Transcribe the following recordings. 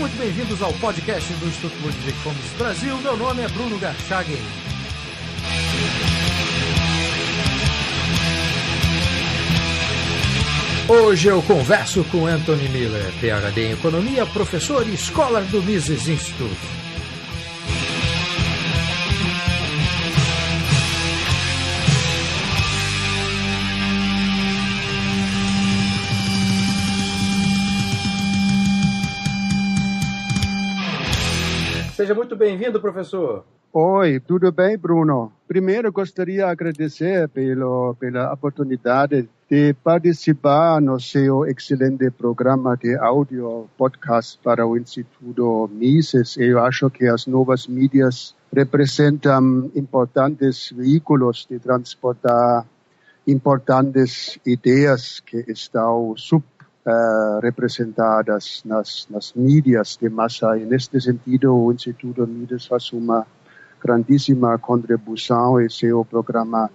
muito bem-vindos ao podcast do Instituto Ludwig Fomes Brasil. Meu nome é Bruno Garchagen. Hoje eu converso com Anthony Miller, PhD em Economia, professor e scholar do Mises Institute. Seja muito bem-vindo, professor. Oi, tudo bem, Bruno? Primeiro, gostaria de agradecer pela oportunidade de participar no seu excelente programa de áudio podcast para o Instituto Mises. Eu acho que as novas mídias representam importantes veículos de transportar importantes ideias que estão representadas nas mídias de massa. E, neste sentido, o Instituto Mises faz uma grandíssima contribuição em seu programa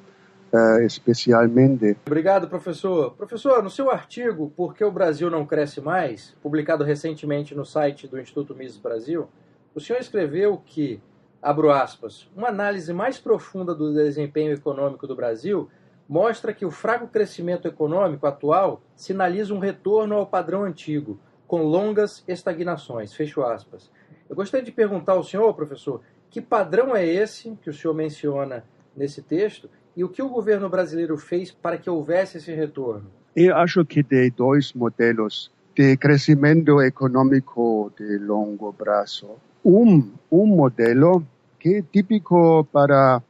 especialmente. Obrigado, professor. Professor, no seu artigo Por que o Brasil não cresce mais, publicado recentemente no site do Instituto Mises Brasil, o senhor escreveu que, abro aspas, uma análise mais profunda do desempenho econômico do Brasil mostra que o fraco crescimento econômico atual sinaliza um retorno ao padrão antigo, com longas estagnações. Fecho aspas. Eu gostaria de perguntar ao senhor, professor, que padrão é esse que o senhor menciona nesse texto e o que o governo brasileiro fez para que houvesse esse retorno? Eu acho que tem dois modelos de crescimento econômico de longo prazo. Um modelo que é típico para,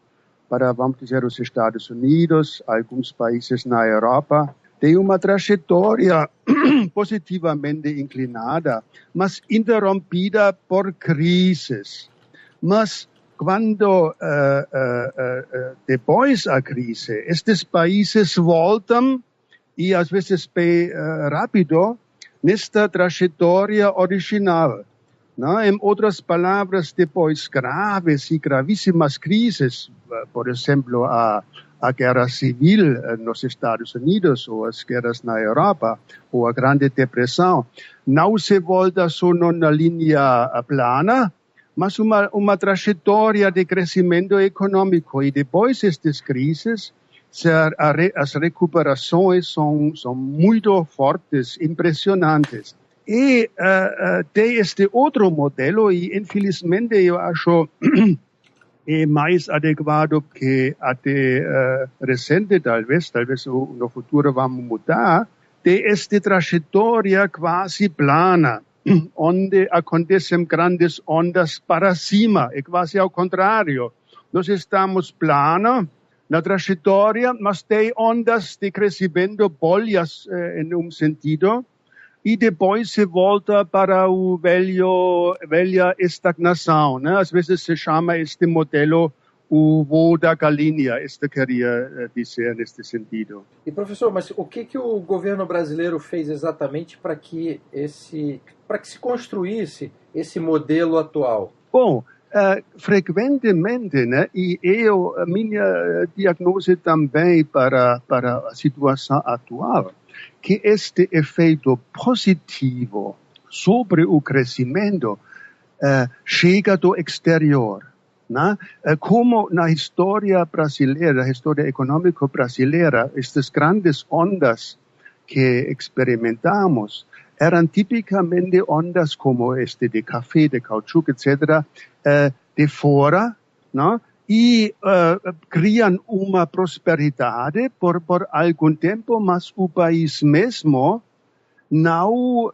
vamos dizer, os Estados Unidos, alguns países na Europa, tem uma trajetória positivamente inclinada, mas interrompida por crises. Mas quando depois da crise, estes países voltam, e às vezes bem rápido, nesta trajetória original. Não? Em outras palavras, depois graves e gravíssimas crises, por exemplo, a guerra civil nos Estados Unidos, ou as guerras na Europa, ou a Grande Depressão, não se volta só numa linha plana, mas uma trajetória de crescimento econômico. E depois destas crises, as recuperações são muito fortes, impressionantes. E tem este outro modelo, e infelizmente eu acho é mais adequado que até recente, talvez no futuro vamos mudar, tem esta trajetória quase plana, onde acontecem grandes ondas para cima, é quase ao contrário. Nós estamos plana na trajetória, mas tem ondas de crescimento, bolhas em um sentido, e depois se volta para a velha estagnação, né? Às vezes se chama este modelo o voo da galinha, isso queria dizer neste sentido. E professor, mas o que o governo brasileiro fez exatamente para que se construísse esse modelo atual? Bom, frequentemente, né, e a minha diagnose também para a situação atual, que este efeito positivo sobre o crescimento chega do exterior. Né? Como na história brasileira, a história econômica brasileira, estas grandes ondas que experimentamos eram tipicamente ondas como este de café, de caoutchouc, etc., de fora, né? E criam uma prosperidade por algum tempo, mas o país mesmo não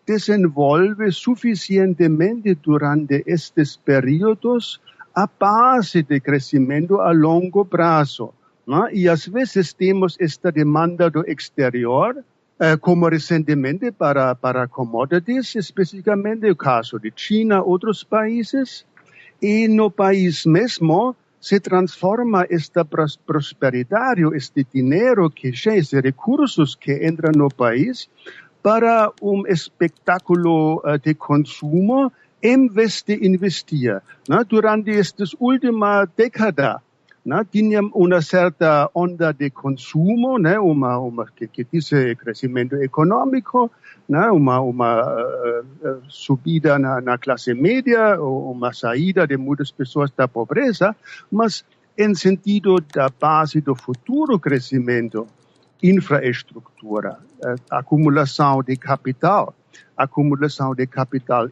desenvolve suficientemente durante estes períodos a base de crescimento a longo prazo. Né? E às vezes temos esta demanda do exterior, como recentemente para commodities, especificamente o caso de China, outros países, e no país mesmo se transforma esta prosperidade, este dinheiro que já esses recursos que entram no país, para espetáculo de consumo em vez de investir. Né? Durante estas últimas décadas, né, tinha uma certa onda de consumo, né, que diz crescimento econômico, né, uma subida na classe média, uma saída de muitas pessoas da pobreza, mas em sentido da base do futuro crescimento, infraestrutura, acumulação de capital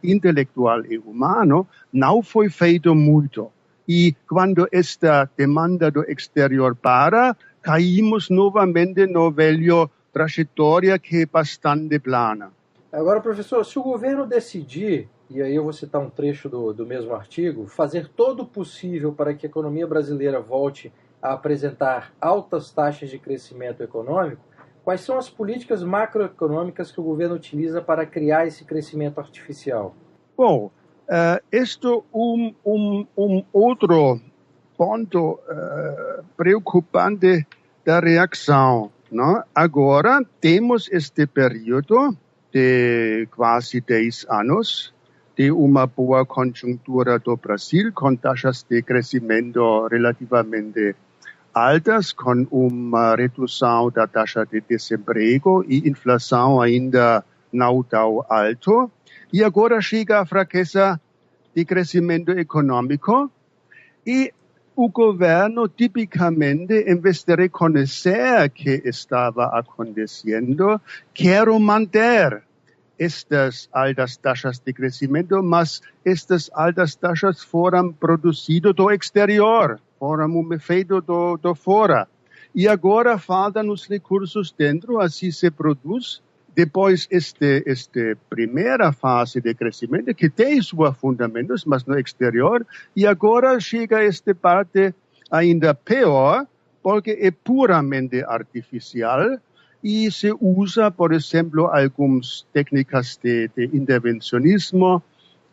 intelectual e humano, não foi feito muito. E quando esta demanda do exterior caímos novamente no velho trajetória que é bastante plana. Agora, professor, se o governo decidir, e aí eu vou citar um trecho do mesmo artigo, fazer todo o possível para que a economia brasileira volte a apresentar altas taxas de crescimento econômico, quais são as políticas macroeconômicas que o governo utiliza para criar esse crescimento artificial? Bom, isto outro ponto preocupante da reação. Não? Agora temos este período de quase 10 anos de uma boa conjuntura do Brasil, com taxas de crescimento relativamente altas, com uma redução da taxa de desemprego e inflação ainda não tão alta. E agora chega a fraqueza de crescimento econômico e o governo, tipicamente, em vez de reconhecer que estava acontecendo, quer manter estas altas taxas de crescimento, mas estas altas taxas foram produzidas do exterior, foram feitas do fora. E agora faltam os recursos dentro, assim se produz. Depois, esta primeira fase de crescimento, que tem seus fundamentos, mas no exterior, e agora chega esta parte ainda pior, porque é puramente artificial, e se usa, por exemplo, algumas técnicas de intervencionismo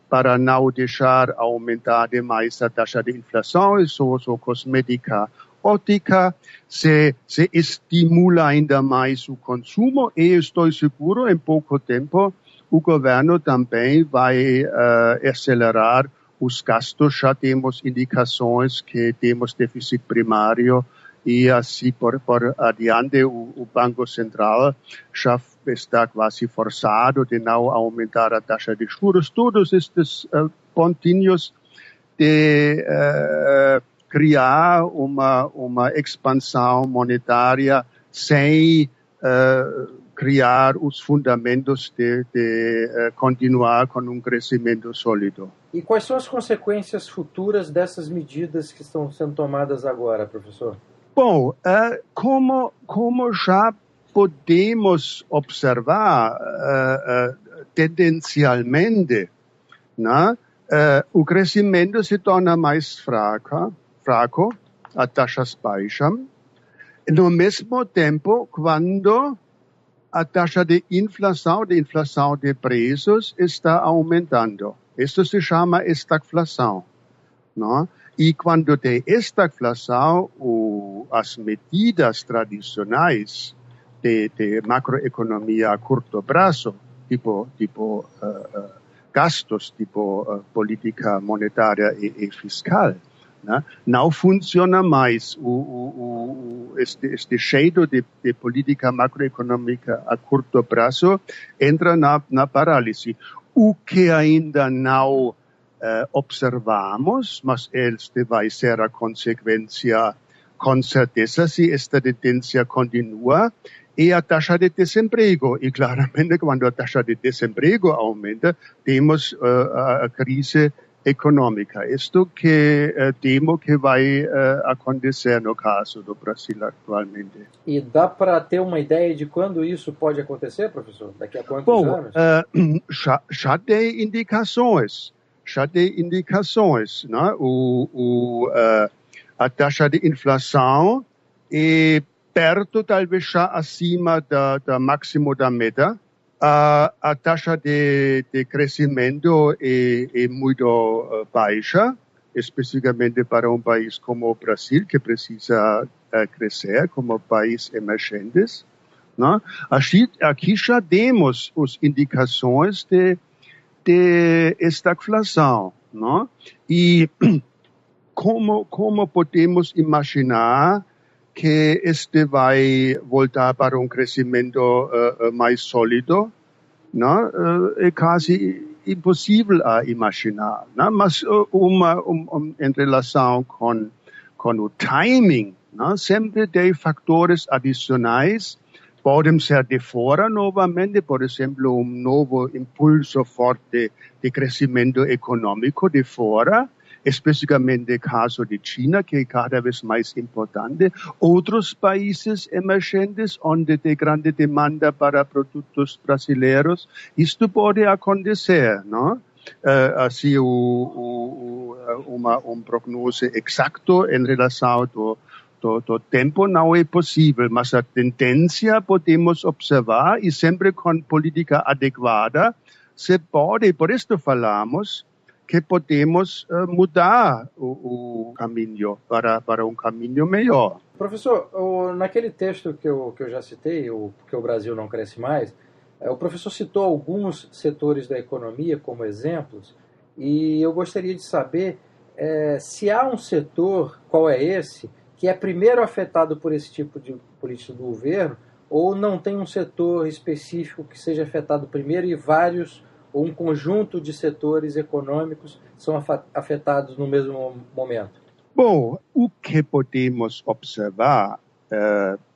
para não deixar aumentar demais a taxa de inflação, isso cosmética ótica, se estimula ainda mais o consumo e estou seguro, em pouco tempo, o governo também vai acelerar os gastos. Já temos indicações que temos déficit primário e assim por adiante o Banco Central já está quase forçado de não aumentar a taxa de juros. Todos estes pontinhos de criar uma expansão monetária sem criar os fundamentos de continuar com um crescimento sólido. E quais são as consequências futuras dessas medidas que estão sendo tomadas agora, professor? Bom, como já podemos observar tendencialmente, né, o crescimento se torna mais fraco, as taxas baixam. No mesmo tempo, quando a taxa de inflação de preços está aumentando. Isso se chama estagflação. Não? E quando tem estagflação, as medidas tradicionais de macroeconomia a curto prazo, tipo gastos, tipo política monetária e fiscal, né? Não funciona mais. Este jeito de política macroeconômica a curto prazo entra na parálise. O que ainda não observamos, mas este vai ser a consequência, com certeza, se esta tendência continua, é a taxa de desemprego. E claramente, quando a taxa de desemprego aumenta, temos a crise econômica. Isto que temo que vai acontecer no caso do Brasil atualmente. E dá para ter uma ideia de quando isso pode acontecer, professor? Daqui a quantos anos? Já tem indicações. Né? A taxa de inflação é perto, talvez já acima da máximo da meta. A taxa de crescimento é muito baixa, especificamente para um país como o Brasil, que precisa crescer como país emergente. Né? Aqui já temos as indicações de estagflação. Não? E como podemos imaginar que este vai voltar para um crescimento mais sólido? Não? É quase impossível a imaginar, né? Mas em relação com o timing, né? Sempre tem fatores adicionais, podem ser de fora novamente, por exemplo, novo impulso forte de crescimento econômico de fora, especificamente no caso de China, que é cada vez mais importante. Outros países emergentes, onde tem grande demanda para produtos brasileiros, isto pode acontecer, não? Assim, prognose exato em relação do tempo não é possível, mas a tendência podemos observar e sempre com política adequada se pode, por isso falamos, que podemos mudar o caminho para um caminho melhor. Professor, naquele texto que eu já citei, Porque o Brasil não cresce mais, o professor citou alguns setores da economia como exemplos, e eu gostaria de saber se há um setor, qual é esse, que é primeiro afetado por esse tipo de política do governo, ou não tem um setor específico que seja afetado primeiro e vários ou um conjunto de setores econômicos são afetados no mesmo momento? Bom, o que podemos observar,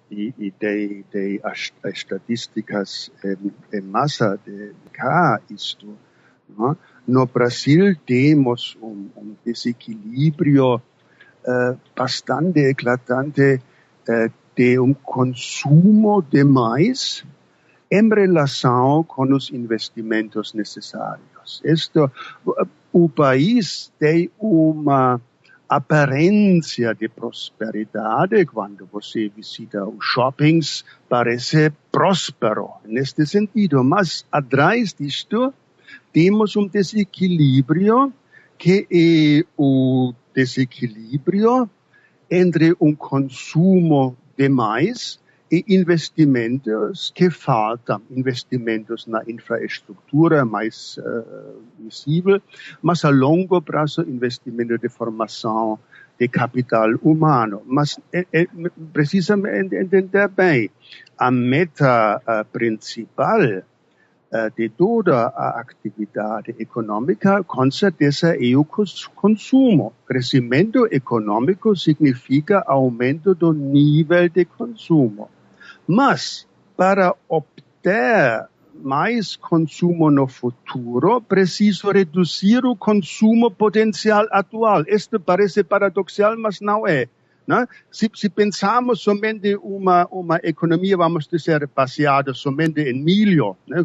e tem as estatísticas em massa de cá, isto, não? No Brasil temos um desequilíbrio bastante eclatante de consumo demais em relação com os investimentos necessários. O país tem uma aparência de prosperidade. Quando você visita os shoppings, parece próspero neste sentido. Mas atrás disto, temos um desequilíbrio que é o desequilíbrio entre consumo demais e investimentos que faltam, investimentos na infraestrutura mais visível, mas a longo prazo investimento de formação de capital humano. Mas precisamente entender bem, a meta principal de toda a atividade econômica, com certeza é o consumo. Crescimento econômico significa aumento do nível de consumo. Mas, para obter mais consumo no futuro, preciso reduzir o consumo potencial atual. Isto parece paradoxal, mas não é. Né? Se pensamos somente uma economia, vamos dizer, baseada somente em milho, né?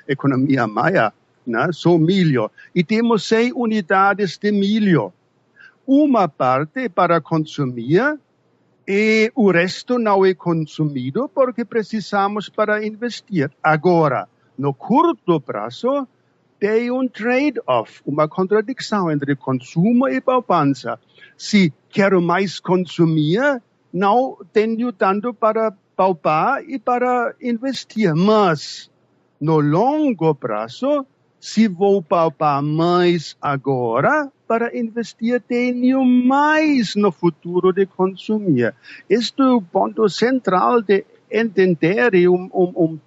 Economia maia, né? Só milho, e temos 100 unidades de milho. Uma parte para consumir e o resto não é consumido porque precisamos para investir. Agora, no curto prazo, tem trade-off, uma contradição entre consumo e poupança. Se quero mais consumir, não tenho tanto para poupar e para investir. Mas, no longo prazo, se vou poupar mais agora, para investir tenho mais no futuro de consumir. Este é o ponto central de entender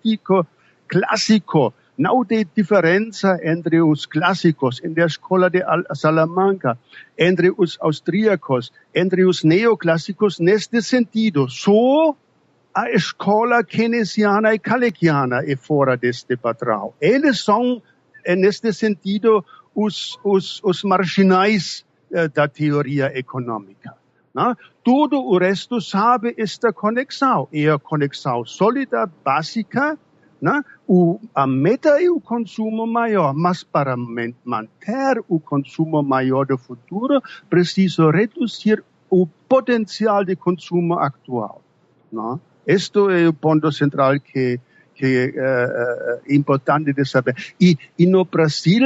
tico clássico. Não tem diferença entre os clássicos, entre a escola de Salamanca, entre os austríacos, entre os neoclássicos, neste sentido. Só a escola keynesiana e calequiana é fora deste padrão. Eles são, neste sentido, os marginais da teoria econômica. Né? Tudo o resto sabe esta conexão. É a conexão sólida, básica. Né? A meta é o consumo maior, mas para manter o consumo maior do futuro, preciso reduzir o potencial de consumo atual. Né? Este é o ponto central que é importante de saber. E no Brasil,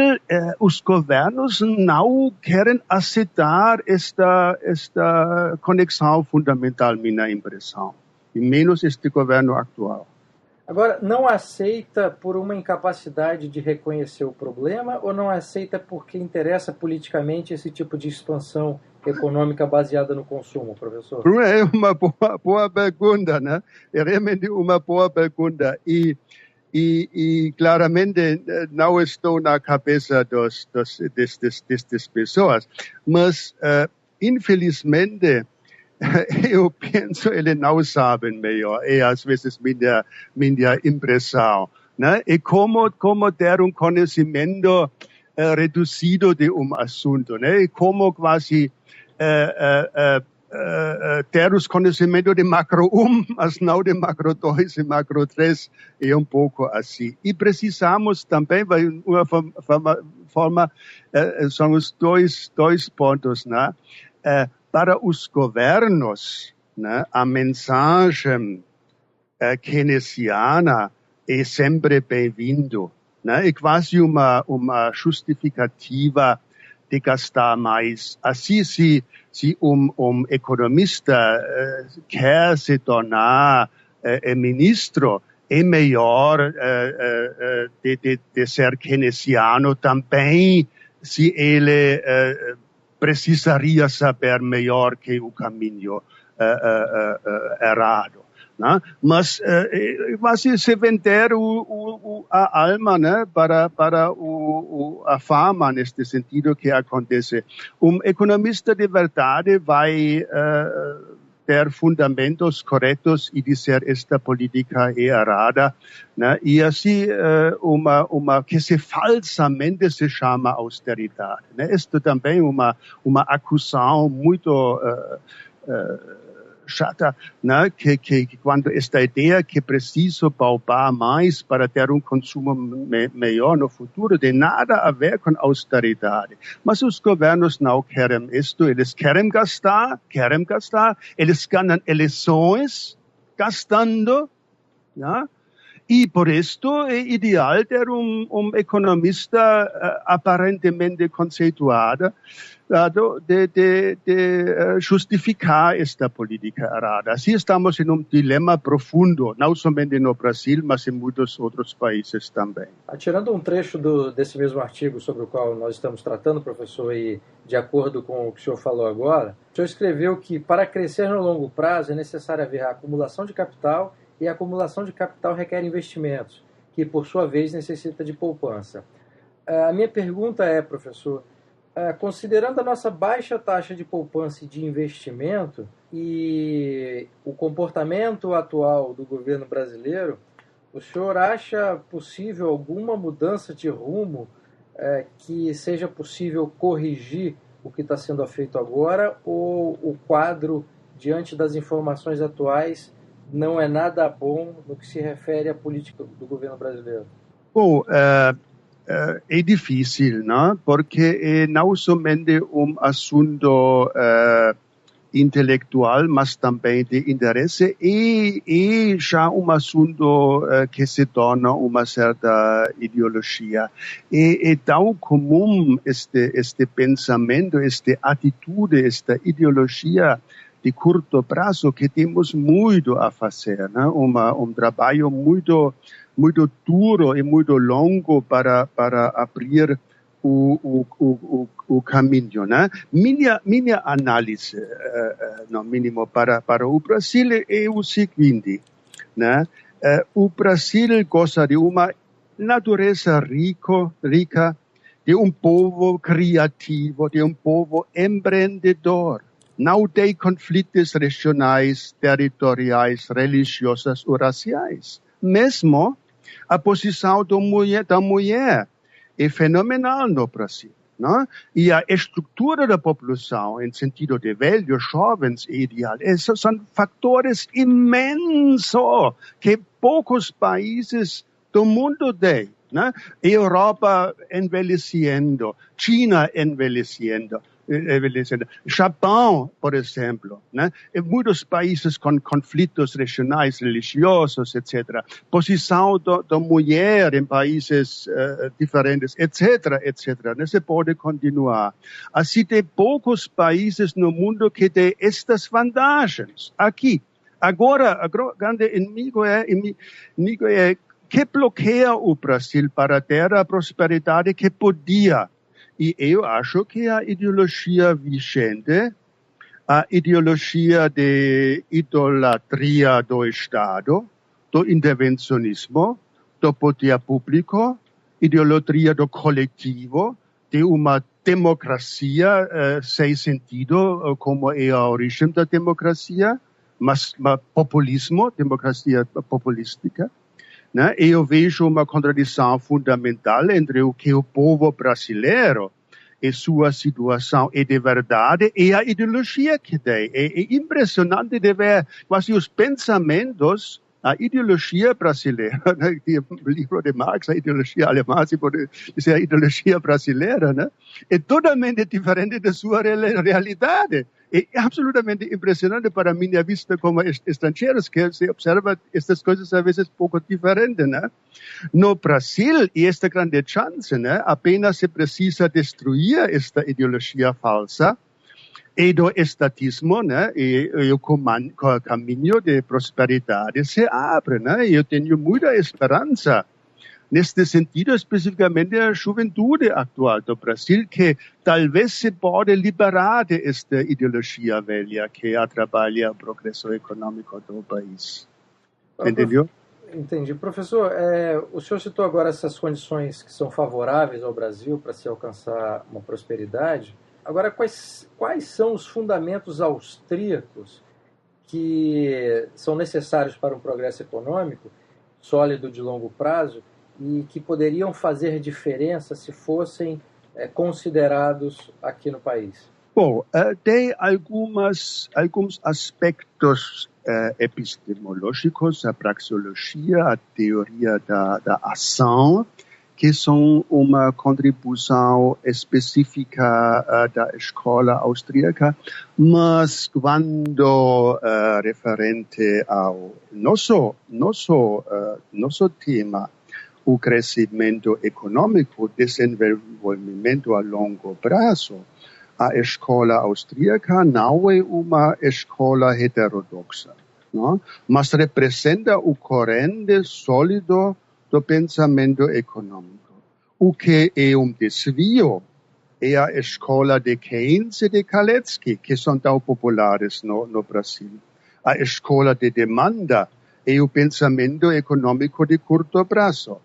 os governos não querem aceitar esta conexão fundamental, minha impressão. E menos este governo atual. Agora, não aceita por uma incapacidade de reconhecer o problema ou não aceita porque interessa politicamente esse tipo de expansão econômica baseada no consumo, professor? É uma boa pergunta, né? É realmente uma boa pergunta. E E claramente não estou na cabeça destas pessoas, mas infelizmente eu penso eles não sabem melhor, é às vezes minha impressão, né? E como ter conhecimento reduzido de assunto, né? E como quase ter os conhecimentos de macro 1, mas não de macro 2 e macro 3, é pouco assim. E precisamos também, de uma forma, são os dois pontos, né? Para os governos, né? A mensagem keynesiana é sempre bem-vindo, né? É quase uma justificativa de gastar mais. Assim, se economista quer se tornar ministro, é melhor de ser keynesiano também, se ele precisaria saber melhor que o caminho errado. Né? Mas se vender a alma, né, para a fama, neste sentido que acontece. Economista de verdade vai ter fundamentos corretos e dizer esta política é errada, né? E assim uma que falsamente se chama austeridade, né? Isto também uma acusação muito chata, né? Que quando esta ideia que preciso poupar mais para ter consumo melhor no futuro, tem nada a ver com austeridade. Mas os governos não querem isto, eles querem gastar, eles ganham eleições gastando, né? E por isto é ideal ter economista aparentemente conceituado de justificar esta política errada. Assim estamos em dilema profundo, não somente no Brasil, mas em muitos outros países também. Tirando um trecho desse mesmo artigo sobre o qual nós estamos tratando, professor, e de acordo com o que o senhor falou agora, o senhor escreveu que para crescer no longo prazo é necessário haver a acumulação de capital, e a acumulação de capital requer investimentos, que por sua vez necessita de poupança. A minha pergunta é, professor, considerando a nossa baixa taxa de poupança e de investimento e o comportamento atual do governo brasileiro, o senhor acha possível alguma mudança de rumo que seja possível corrigir o que está sendo feito agora, ou o quadro, diante das informações atuais, não é nada bom no que se refere à política do governo brasileiro? Bom, é difícil, né? Porque é não somente assunto intelectual, mas também de interesse, e já assunto que se torna uma certa ideologia. É tão comum este pensamento, esta atitude, esta ideologia de curto prazo, que temos muito a fazer, né? Trabalho muito duro e muito longo para abrir o caminho, né? Minha análise, no mínimo, para o Brasil é o seguinte, né? O Brasil gosta de uma natureza rica, de povo criativo, de povo empreendedor. Não tem conflitos regionais, territoriais, religiosos ou raciais. Mesmo a posição da mulher é fenomenal no Brasil, né? E a estrutura da população, em sentido de velhos, jovens, é ideal. Esses são fatores imensos que poucos países do mundo têm, né? Europa envelhecendo, China envelhecendo. Japão, por exemplo, né? Em muitos países com conflitos regionais, religiosos, etc. Posição da mulher em países diferentes, etc., etc. Não se pode continuar. Assim, tem poucos países no mundo que têm estas vantagens. Aqui, agora, o grande inimigo é que bloqueia o Brasil para ter a prosperidade que podia. E eu acho que a ideologia vigente, a ideologia de idolatria do Estado, do intervencionismo, do poder público, ideologia do coletivo, de uma democracia sem sentido, como é a origem da democracia, mas populismo, democracia populística. Né? Eu vejo uma contradição fundamental entre o que o povo brasileiro e sua situação é de verdade e a ideologia que tem. É impressionante de ver quase os pensamentos, a ideologia brasileira, né? O livro de Marx, a ideologia alemã, se pode dizer a ideologia brasileira, né? É totalmente diferente da sua realidade. É absolutamente impressionante para minha vista como estrangeiros que se observa estas coisas às vezes pouco diferentes, né? No Brasil, e esta grande chance, né? Apenas se precisa destruir esta ideologia falsa e do estatismo, né? E o caminho de prosperidade se abre, né? Eu tenho muita esperança neste sentido, especificamente a juventude atual do Brasil, que talvez se pode liberar desta ideologia velha que atrapalha o progresso econômico do país. Entendeu? Entendi. Professor, o senhor citou agora essas condições que são favoráveis ao Brasil para se alcançar uma prosperidade. Agora, quais são os fundamentos austríacos que são necessários para um progresso econômico sólido de longo prazo e que poderiam fazer diferença se fossem considerados aqui no país? Bom, tem alguns aspectos epistemológicos, a praxeologia, a teoria da ação, que são uma contribuição específica da escola austríaca, mas quando referente ao nosso tema, o crescimento econômico, desenvolvimento a longo prazo, a escola austríaca não é uma escola heterodoxa, não? Mas representa o corrente sólido do pensamento econômico. O que é desvio é a escola de Keynes e de Kalecki, que são tão populares no Brasil. A escola de demanda é o pensamento econômico de curto prazo.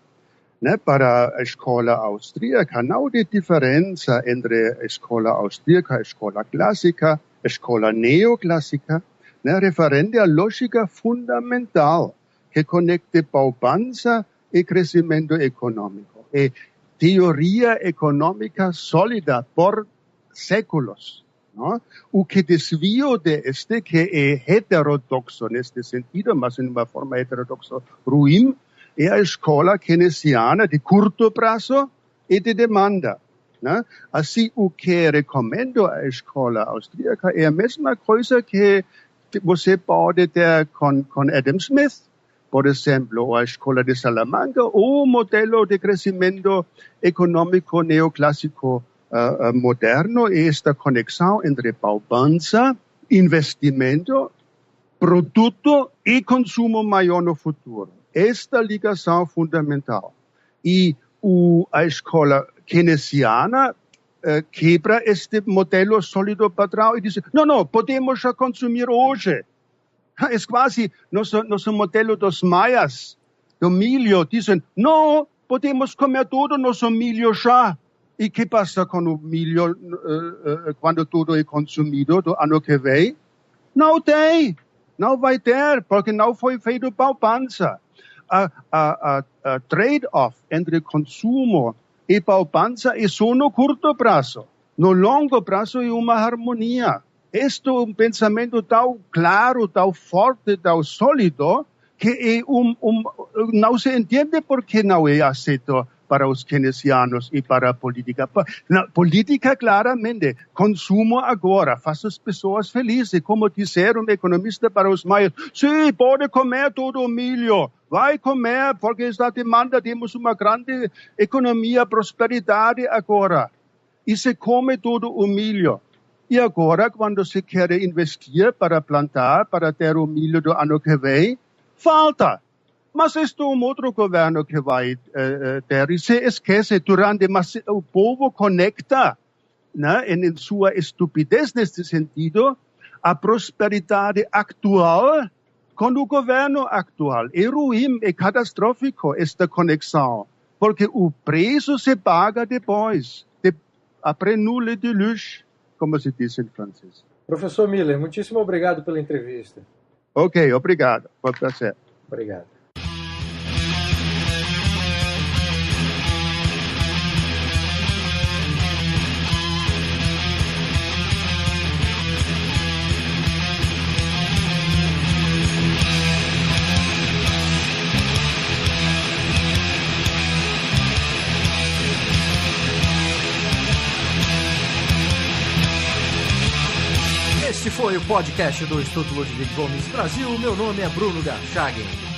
Né? Para a escola austríaca, não há diferença entre a escola austríaca, a escola clássica, a escola neoclássica, né? Referente à lógica fundamental que conecta poupança e crescimento econômico. É teoria econômica sólida por séculos. Não? O que desvio deste, que é heterodoxo neste sentido, mas em uma forma heterodoxa ruim, é a escola keynesiana de curto prazo e de demanda. Né? Assim, o que recomendo à escola austríaca é a mesma coisa que você pode ter com Adam Smith, por exemplo, a escola de Salamanca, ou o modelo de crescimento econômico neoclássico moderno, e esta conexão entre poupança, investimento, produto e consumo maior no futuro. Esta ligação fundamental. E a escola keynesiana quebra este modelo sólido padrão e diz, não, podemos já consumir hoje. É quase nosso modelo dos maias, do milho, dizem, não, podemos comer todo nosso milho já. E que passa com o milho quando tudo é consumido do ano que vem? Não tem, não vai ter, porque não foi feito poupança. A trade-off entre consumo e poupança é só no curto prazo. No longo prazo é uma harmonia. Este é um pensamento tão claro, tão forte, tão sólido, que não se entende por que não é aceito para os keynesianos e para a política. Na política, claramente, consumo agora, faz as pessoas felizes. Como disseram um economista para os maiores, sim, pode comer todo o milho, vai comer, porque está demanda, temos uma grande economia, prosperidade agora. E se come todo o milho. E agora, quando se quer investir para plantar, para ter o milho do ano que vem, falta. Mas este é um outro governo que vai ter. E se esquece, mas o povo conecta, né, em sua estupidez neste sentido, a prosperidade atual Com o governo atual, é ruim, é catastrófico esta conexão, porque o preço se paga depois, après nous le déluge, como se diz em francês. Professor Miller, muitíssimo obrigado pela entrevista. Ok, obrigado. Foi um prazer. Obrigado. Este foi o podcast do Instituto Ludwig von Mises Brasil. Meu nome é Bruno Garchagen.